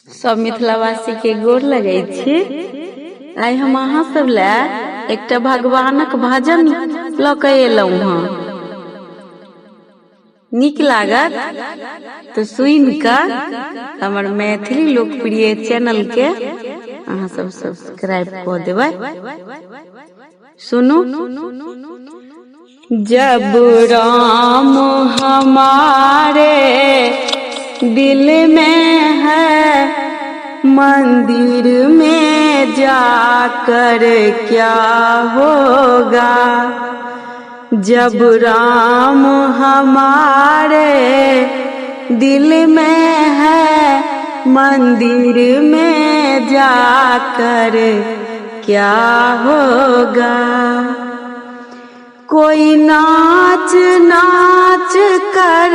सब मिथिलावासी के गोर लगै छी। आइ हम अहाँ सब ला एकटा भगवानक भजन ल के एलहुं हँ। नीक लागत तो सुन कर हमर मैथिली लोकप्रिय चैनल के अहाँ सब सब्सक्राइब कर देबै। सुनू। जब राम हमारे दिल में है, मंदिर में जाकर क्या होगा। जब राम हमारे दिल में है, मंदिर में जाकर क्या होगा। कोई नाच नाच कर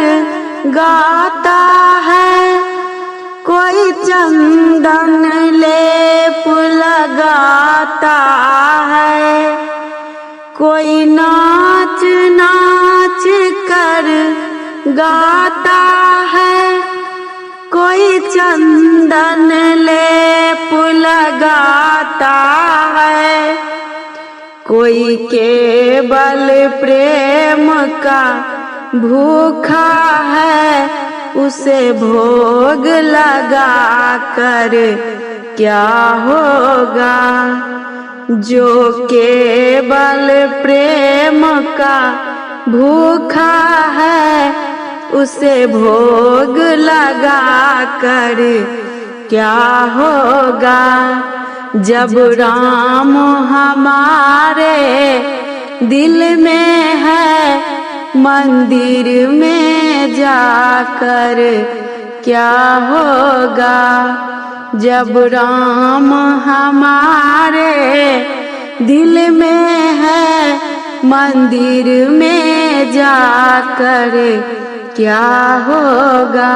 गाता है, कोई चंदन लेप लगाता है। कोई नाच नाच कर गाता है, कोई चंदन लेप लगाता है। कोई केवल प्रेम का भूखा है, उसे भोग लगा कर क्या होगा। जो केवल प्रेम का भूखा है, उसे भोग लगा कर क्या होगा। जब राम हमारे दिल में है, मंदिर में जाकर क्या होगा। जब राम हमारे दिल में है, मंदिर में जाकर क्या होगा।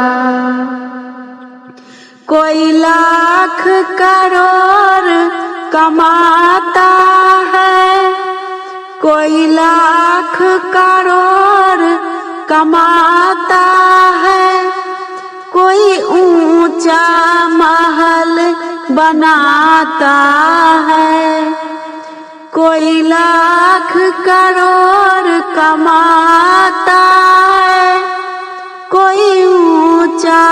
कोई लाख करोड़ कमाता है, कोई लाख करोड़ कमाता है। कोई ऊंचा महल बनाता है, कोई लाख करोड़ कमाता है। कोई ऊंचा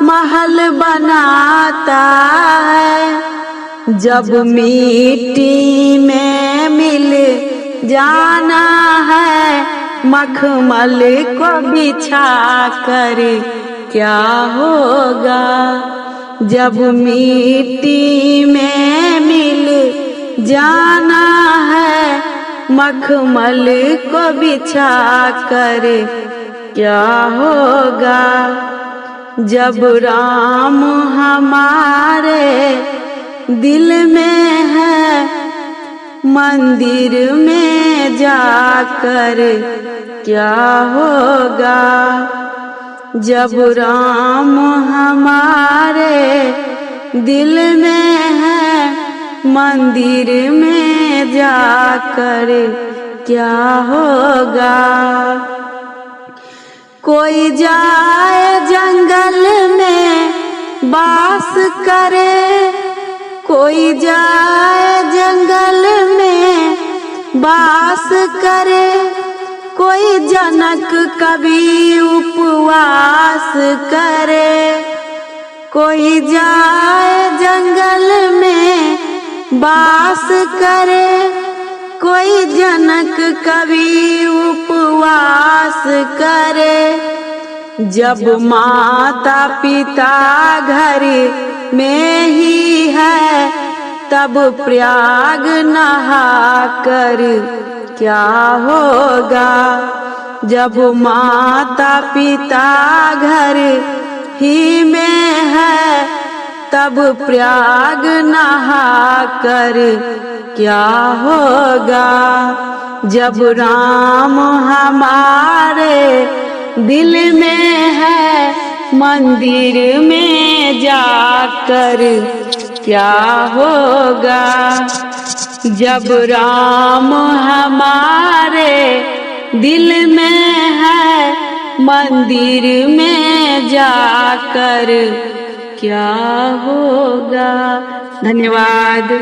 महल बनाता है। जब मिट्टी में मिल जाना है, मखमल को बिछा कर क्या होगा। जब मिट्टी में मिल जाना है, मखमल को बिछा कर क्या होगा। जब राम हमारे दिल में है, मंदिर में जाकर क्या होगा। जब राम हमारे दिल में है, मंदिर में जाकर क्या होगा। कोई जाए जंगल में बास करे, कोई जाए जंगल में बास करे। कोई जनक कभी उपवास करे, कोई जाए जंगल में बास करे। कोई जनक कभी उपवास करे। जब माता पिता घर में ही है, तब प्रयाग नहा कर क्या होगा। जब माता पिता घर ही में है, तब प्रयाग नहा कर क्या होगा। जब राम हमारे दिल में है, मंदिर में जाकर क्या होगा। जब राम हमारे दिल में है, मंदिर में जाकर क्या होगा। धन्यवाद।